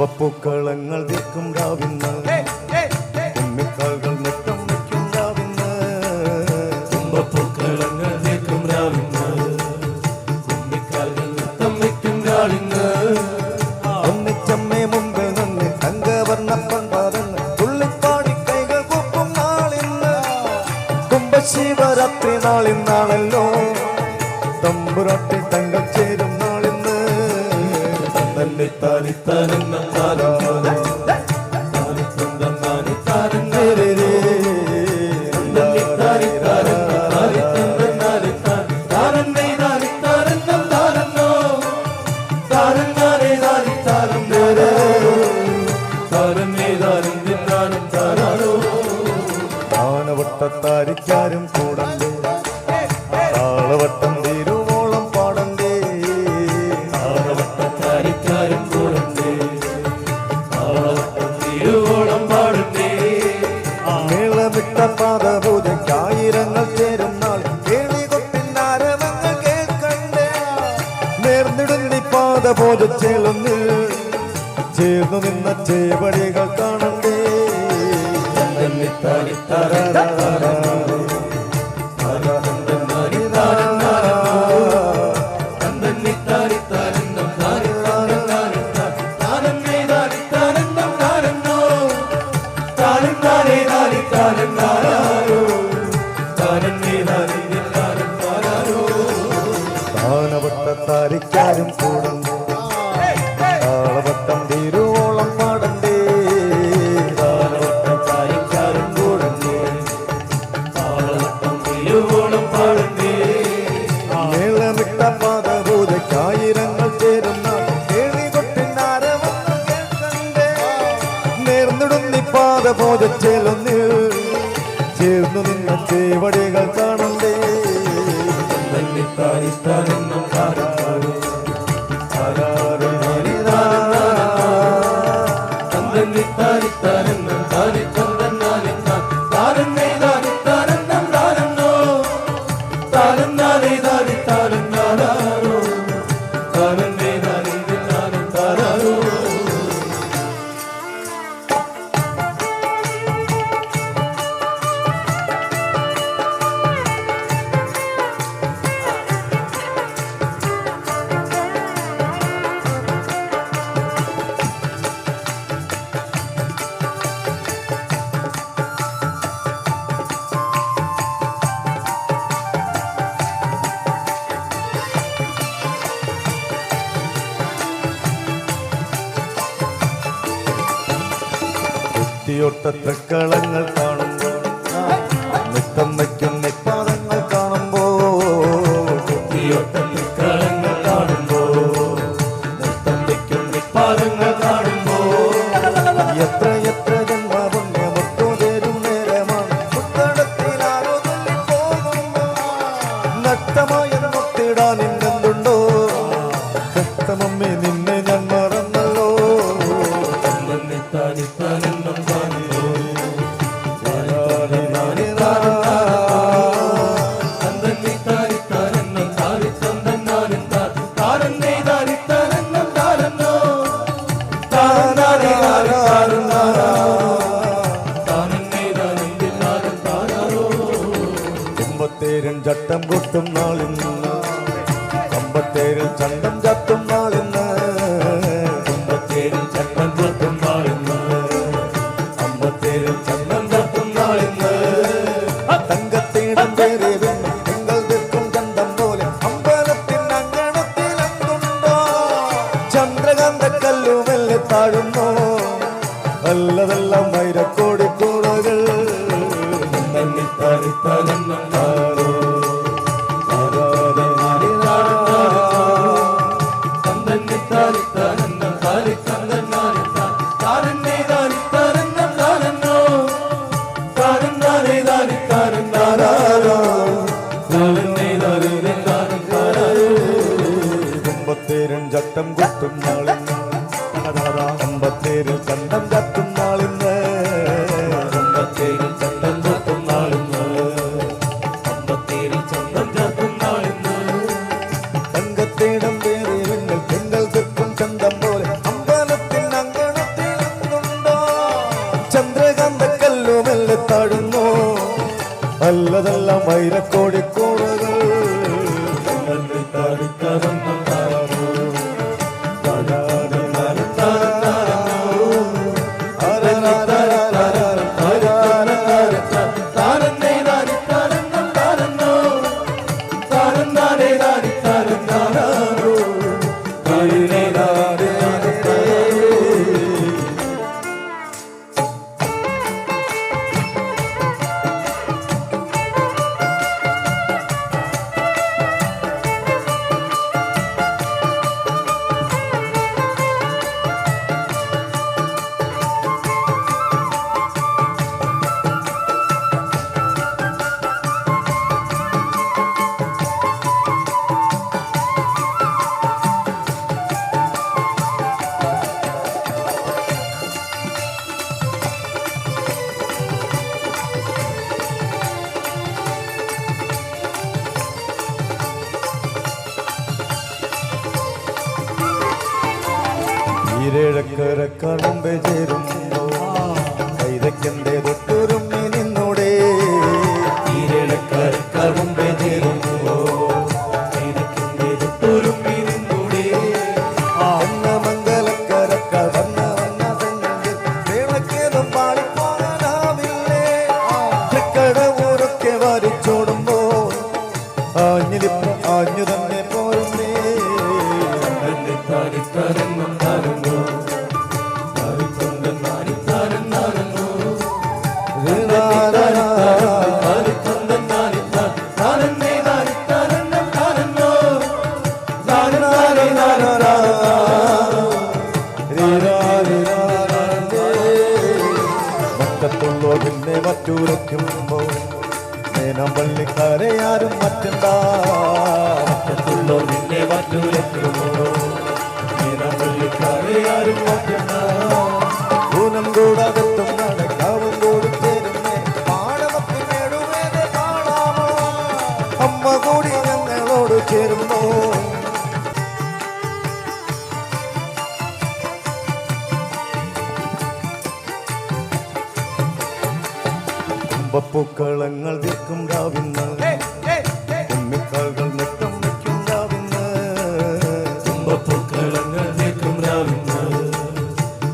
തുമ്പപ്പൂക്കളങ്ങൾ വിൽക്കും രാവിന്ന് കുമ്മിക്കാൽകൾ നെട്ടം വയ്ക്കും രാവിന്ന് തുമ്പപ്പൂക്കളങ്ങൾ വിൽക്കും രാവിന്ന് കുമ്മിക്കാൽകൾ നെട്ടം വയ്ക്കും രാവിന്ന് ഒന്നിച്ചമ്മേ മുമ്പിൽ നിന്ന് തങ്കവർണ്ണ പൺപാദങ്ങൾ തുള്ളിപ്പാടി കൈകൾ കൂപ്പും നാളിന്ന് കുംഭശിവരാത്രി നാളിന്നാണല്ലോ തമ്പുരാട്ടി തങ്ങൾ ചേരും നാളിന്ന് തന്നെ താലിത്താനെന്ന താരം താരിക്കാരും കൂടണ്ടേ താളവട്ടം തിരുവോളം പാടണ്ടേ താളവട്ടത്താരിക്കാരും കൂടണ്ടേ താളവട്ടം തിരുവോളം പാടണ്ടേ മേളമിട്ട പാദപൂജയ്ക്കായിരങ്ങൾ ചേരും നാൾ കേളികൊട്ടിനാരവങ്ങൾ കേൾക്കണ്ടേ നേർന്നിടുന്നി പാദപൂജ ചേലൊന്നിൽ ചേർന്നു നിന്ന ചേവടികൾ കാണണ്ടേ താനവട്ടത്താരിക്കാരും കൂടുന്നു താളവട്ടം തിരുവോളം പാടണ്ടേ താളവട്ടത്താരിക്കാരും കൂടണ്ടേ താളവട്ടം തിരുവോളം പാടണ്ടേ മേളമിട്ട പാദപൂജയ്ക്കായിരങ്ങൾ ചേരുന്ന കേളികൊട്ടിനാരവങ്ങൾ കേൾക്കണ്ടേ നേർന്നിടുന്നി പാദപൂജ ചേലൊന്നിൽ ചേർന്നു നിന്ന ചേവടികൾ കാണണ്ടേ താരിത്താനെന്നും താരം തൃക്കളങ്ങൾ കാണുമ്പോൾ നൃത്തം വയ്ക്കും നെപ്പാദങ്ങൾ കാണുമ്പോൾ തൃക്കളങ്ങൾ കാണുമ്പോൾ നൃത്തം വയ്ക്കും നെപ്പാദങ്ങൾ കാണുമ്പോൾ എത്ര എത്ര ജന്മപുണ്യമൊത്തു ചേരും നേരമാണ് പുത്തടത്തിലാരോ പോകുമ്പോ നഷ്ടമായ മുത്തിടാൻ ഇന്നെന്തുണ്ടോ കഷ്ടമമ്മേ നിന്നെ ഞാൻ മറന്നല്ലോ കുമ്പത്തേരിൽ ചട്ടം കൊട്ടും നാളിന്ന് കമ്പത്തേരിൽ ചണ്ടം ചത്തും നാളിന്ന് കുമ്പത്തേരിൽ ചട്ടം കൊട്ടും നാളിന്ന് അമ്പത്തേരിൽ ചണ്ടം ചത്തും നാളിന്ന് തങ്കത്തേടം പേരെ തിങ്കൾ തീർക്കും ചന്തം പോലെ അമ്പലത്തിൻ അങ്കണത്തിലെന്തുണ്ടോ ചന്ദ്രകാന്ത കല്ലുമെല്ലെ താഴുന്നോ വല്ലതെല്ലാം വൈരക്കോടി കൂടകൾ കുമ്പത്തേരും ചട്ടം കൊട്ടും നാളിന്ന് അമ്പത്തേരിൽ ചണ്ടം ചത്തും നാളിന്ന് കുമ്പത്തേരിൽ ചട്ടം കൊട്ടും നാളിന്ന് അമ്പത്തേരിൽ ചണ്ടം ചത്തും നാളിന്ന് തങ്കത്തേടം പേരെ തിങ്കൾ തീർക്കും ചന്തം പോലെ അമ്പലത്തിൻ അങ്കണ നല്ലതെല്ലാം വൈരക്കോടിക്കൂറുകൾ ഈരേഴക്കരക്കാൾ മുമ്പേ ചേരുമ്പോ കൈതയ്ക്കെന്റെ തൊട്ടൂരും നിന്നൂടെ ഈരേഴക്കരക്കാൾ മുമ്പേ ചേരുമ്പോ കൈതയ്ക്കെന്റെ തൊട്ടൂരും നിന്നൂടെ അന്ന മംഗലക്കരക്കാൾ വന്ന സംഗതി വേളക്കേതും പാടിപ്പോകാനാവില്ലേ തൃക്കട ഊരൊക്കെ വരിച്ചോടുമ്പോ ആഞ്ഞിലിപ്പ് ആഞ്ഞു തന്നെ പോരുന്നേ മറ്റത്തുള്ളോ പിന്നെ മറ്റൂരയ്ക്കുമ്പോ നേനം പള്ളിക്കാരെ ആരും മറ്റണ്ടാ മറ്റത്തുള്ളോ നിന്നെ മറ്റൂരയ്ക്കുമ്പോ ൂനം കൂടാകത്തും നടക്കാവും കൂടി ചേരുന്നേ പാടവത്തിനേടുവേദ കാണാമോ അമ്മ കൂടി ഞങ്ങളോട് ചേരുന്നു കുമ്പപ്പൂക്കളങ്ങൾ വിൽക്കും രാവിന്ന് കുമ്മിക്കാളുകൾ നെട്ടം വയ്ക്കും രാവിന്ന് കുമ്പപ്പൂക്കളങ്ങൾ നിൽക്കും രാവിന്ന്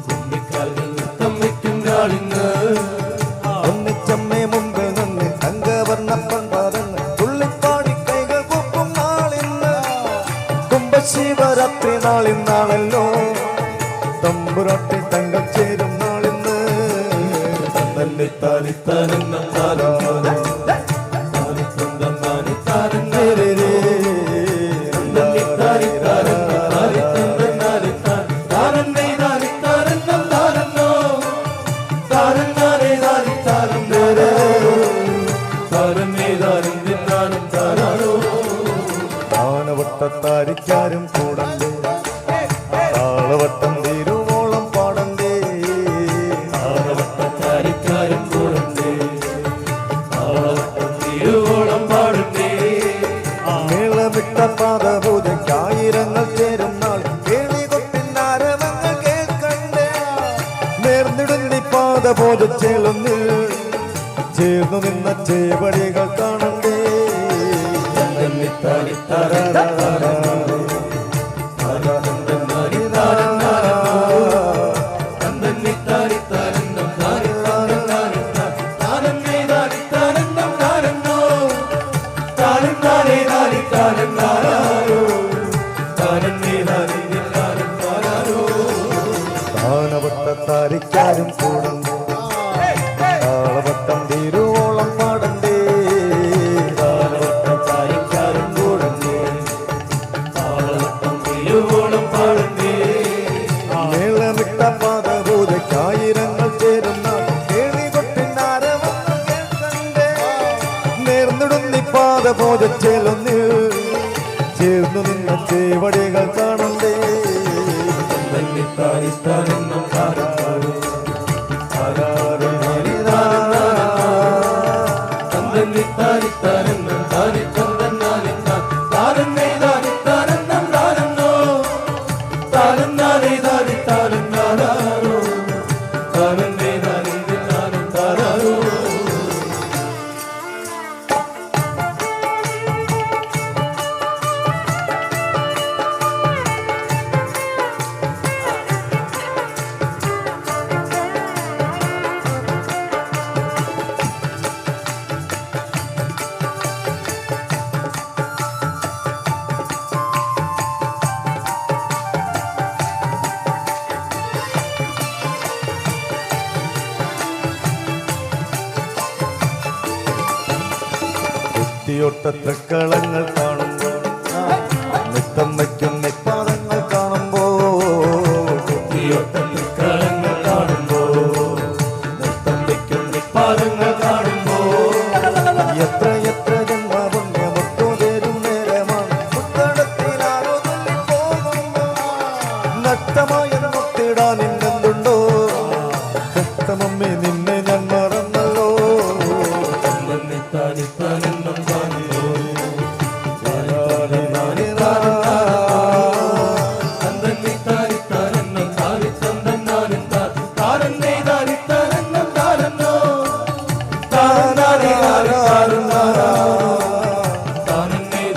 കുമ്മിക്കാലുകൾ നൃത്തം വയ്ക്കും രാളിന്ന് ഒന്നിച്ചമ്മേ മുമ്പ് നിന്ന് തങ്കവർണ്ണപ്പൻ പാദങ്ങൾ തുള്ളിപ്പാടി കൈകൾ കൂപ്പും നാളിന്ന് കുംഭശിവരാത്രി നാളിന്നാണല്ലോ തമ്പുരാട്ടി തങ്കൾ ചേരും നാളിന്ന് തന്നെ താലിത്താനെന്ന താരം താരത്താരിക്കാരും കൂടണ്ടേ താളവട്ടം തീരുവോളം പാടണ്ടേ താരവട്ടത്താരിക്കാരും കൂടണ്ടേ താളവട്ടം തിരുവോളം പാടണ്ടേ മേളമിട്ട പാദപൂജയ്ക്കായിരങ്ങൾ ചേരുന്നാൾ കേളികൊട്ടിനാരവങ്ങൾ കേൾക്കണ്ടേ നേർന്നിടുന്നി പാദപൂജ ചേളുന്നിൽ ചേർന്നു നിന്ന ചേവടികൾ കാണണ്ടേ താനവട്ടത്താരിക്കാരും കൂടണ്ടേ താളവട്ടം തീരുവോളം പാടണ്ടേ താരവട്ടത്താരിക്കാരും കൂടണ്ടേ താളവട്ടം തിരുവോളം പാടണ്ടേ മേളമിട്ട പാദപൂജയ്ക്കായിരങ്ങൾ ചേരുന്ന കേളികൊട്ടിനാരവങ്ങൾ കേൾക്കണ്ടേ നേർന്നിടുന്നി പാദപൂജ ചേലൊന്നിൽ ചേർന്നു നിന്ന ചേവടികൾ കാണണ്ടേ താരിത്താരെന്നും താരത്താരും താരിത്താരെന്നും താരിത്തന്നാലിത്താൻ താരന്നേ താരിത്താരെന്നും താരന്നോ താരന്നാലേ താരിത്താരെന്നാരോ താരന്നേ താരിത്താരും താരോ കുത്തിയൊട്ട തൃക്കളങ്ങൾ കാണുമ്പോൾ നൃത്തം വയ്ക്കും നെപ്പാദങ്ങൾ കാണുമ്പോൾ കുത്തിയൊട്ട തൃക്കളങ്ങൾ കാണുമ്പോൾ നൃത്തം വയ്ക്കും നിപ്പാദങ്ങൾ കാണുമ്പോൾ എത്ര എത്ര ജന്മപുണ്യമൊത്തു തരും നേരമാണ് പുത്തടത്തിലാരോ പോകുമ്പോൾ നഷ്ടമായ മുത്തിടാൻ എന്തുണ്ടോ കഷ്ടമമ്മേ നിന്നെ ഞാൻ മറന്നല്ലോ തന്നിത്താനിത്താനെന്നും കാണുമ്പോൾ തന്നിത്താനിത്താനെന്നും താനിത്തന്നെന്നാലും താരന്നേ താനിത്താനെന്നും താരന്നോ താരന്നേ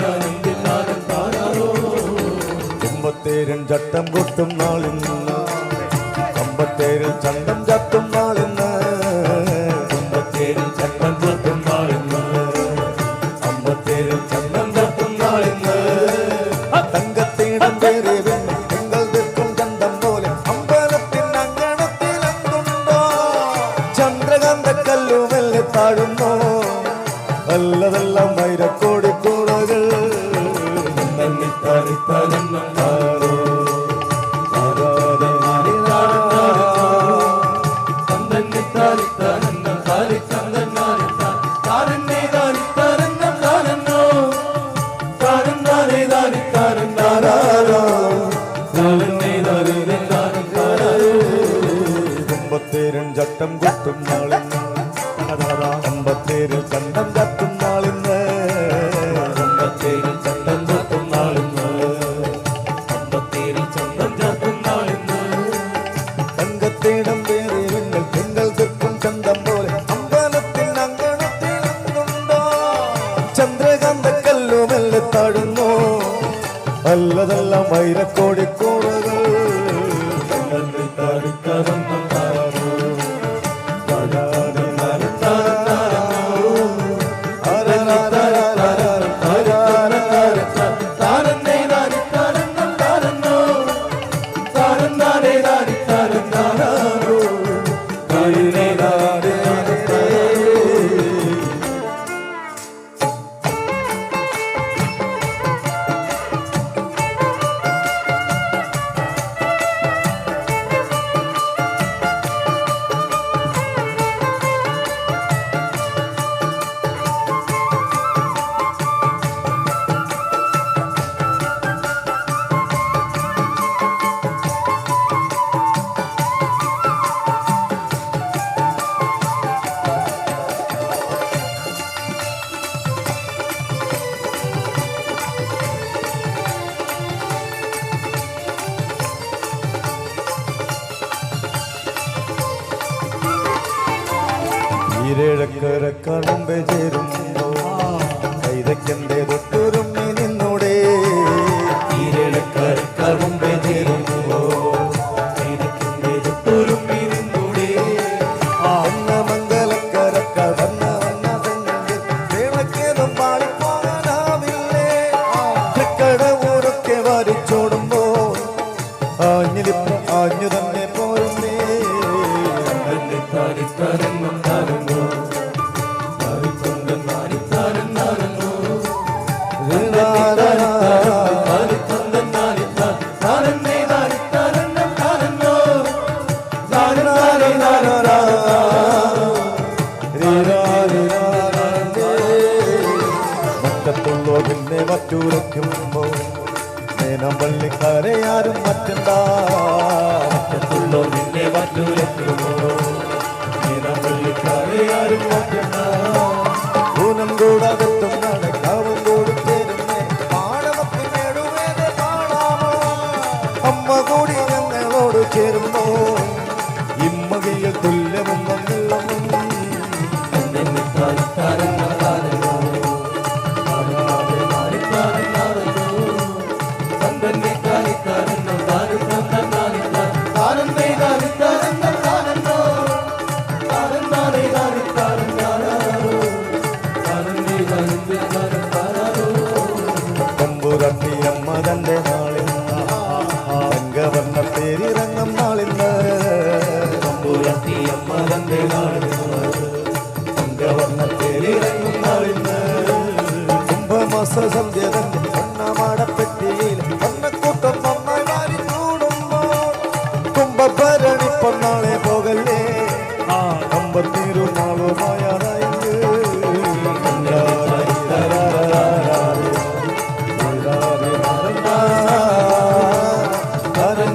താനെന്തിനാലും താരാരോ കുമ്പത്തേരൻ ചട്ടം കൊട്ടും നാളിന്ന് കമ്പത്തേരിൽ ചണ്ടം ചത്തും നാളിന്ന് കുമ്പത്തേരിൽ ചട്ടം കൊട്ടും നാളിന്ന് അമ്പത്തേരിൽ ചട്ടം കൊട്ടും നാളിന്ന് തങ്കത്തേടം പേരെ നിങ്ങൾ തീർക്കും ചന്തം പോലെ അമ്പലത്തിൻ അങ്കണത്തിലെന്തുണ്ടോ ചന്ദ്രകാന്ത കല്ലുമെല്ലെ താഴുന്നോ അല്ലതെല്ലാം വൈരക്കോടി കൂടകൾ തന്നിത്താനിത്താനെന്നും താരോ തന്നിത്താനിത്താനെന്നും താനിത്തന്നെന്നാലും താരന്നേ താനിത്താനെന്നും താരന്നോ താരന്നാനേ താനിത്താനെന്നാരോ താരന്നേ താനിത്താനും താരാരോ കുമ്പത്തേരൻ ചട്ടം കൊട്ടും നാളിന്ന് അമ്പത്തേരിൽ ചണ്ടം ചത്തും നാളിന്ന് അമ്പത്തേരിൽ ചട്ടം കൊട്ടും നാളിന്ന് അമ്പത്തേരിൽ ചട്ടം ചാത്തും നാളിന്ന് തങ്കത്തേടം പേരെ നിങ്ങൾ തീർക്കും ചന്തം പോലെ അമ്പലത്തിൻ അങ്കണത്തിലെന്തുണ്ടോ ചന്ദ്രകാന്ത കല്ലുമെല്ലെ താഴുന്നോ അല്ലതെല്ലാം വൈരക്കോടി കൂടകൾ തന്നിത്താനിത്താനെന്നും താരോ താരന്നേ താനിത്താനെന്നും താരന്നോ താരന്നാനേ താനിത്താനും താരാരോ താരന്നേ താനിത്താനും ഈരേഴക്കര കാണുമ്പേ ചേരുമ്പോ കൈതയ്ക്കെന്റെ തൊട്ടൂരും നിന്നൂടെ ഈരേഴക്കരക്കറുമ്പേ ചേരുമ്പോ കൈതയ്ക്കെന്റെ തൊട്ടൂരും മീനിന്നൂടെ വന്ന മംഗലക്കരക്ക വന്ന സംഘത്തിൽ വേളക്കേതും പാടിപ്പോകാനാവില്ലേ തൃക്കട ഊരൊക്കെ വാരിച്ചോടുമ്പോ ആഞ്ഞിലിപ്പ് ആഞ്ഞു തന്നെ പോരുന്നേ തന്നിത്താനിത്താനെന്നും താരന്നോ താനിത്തന്നെന്നാനിത്താനെന്നാരന്നോ താരന്നേ താനിത്താനെന്നും താരന്നോ താരന്നാനേ മറ്റത്തുള്ളോ പിന്നെ മറ്റൂരയ്ക്കുമ്പോ നേനം പള്ളിക്കാരെ ആരും മറ്റണ്ടാ താരത്തുള്ളോ നിന്നെ വല്ലൂരെത്തുമോ പള്ളിക്കാരെ ആരും മാറ്റണ്ട ഊനം കൂടാതെത്തും നടക്കാവും കൂടി ചേരുന്നേ പാടവത്തിനേടുവേദ കാണാമോ അമ്മ കൂടി ഞങ്ങളോട് ചേരുമ്പോ ഇമ്മകയിൽ തുല്യവും വന്നില്ലവും തന്നിത്താനിത്താനെന്നാരന്നോ തന്നിത്താനിത്താനെന്നും താനിത്തന്നെന്നാലും താരന്നേ താനിത്താനെന്നും താരന്നോ താരന്നാനേ താനിത്താനും താരാരോ താരന്നേ താനിത്താനും താരാരോ തമ്പുരട്ടി അമ്മ തന്റെ നാളിൽ തങ്കവർണ്ണ പേരിറങ്ങും നാളിന്ന് തമ്പുരട്ടി അമ്മ തന്റെ നാളിൽ തങ്കവർണ്ണ പേരിറങ്ങും നാളിന്ന് സന്ധ്യ തന്നെ പൊന്നമാടപ്പെട്ടിയിൽ പൊന്നക്കൂട്ടം നന്നായി മാറി കൂടുമ്പോൾ കുംഭഭരണി പൊന്നാളെ പോകല്ലേ അമ്പത്തിരു നാളുമായാറായി താരൻ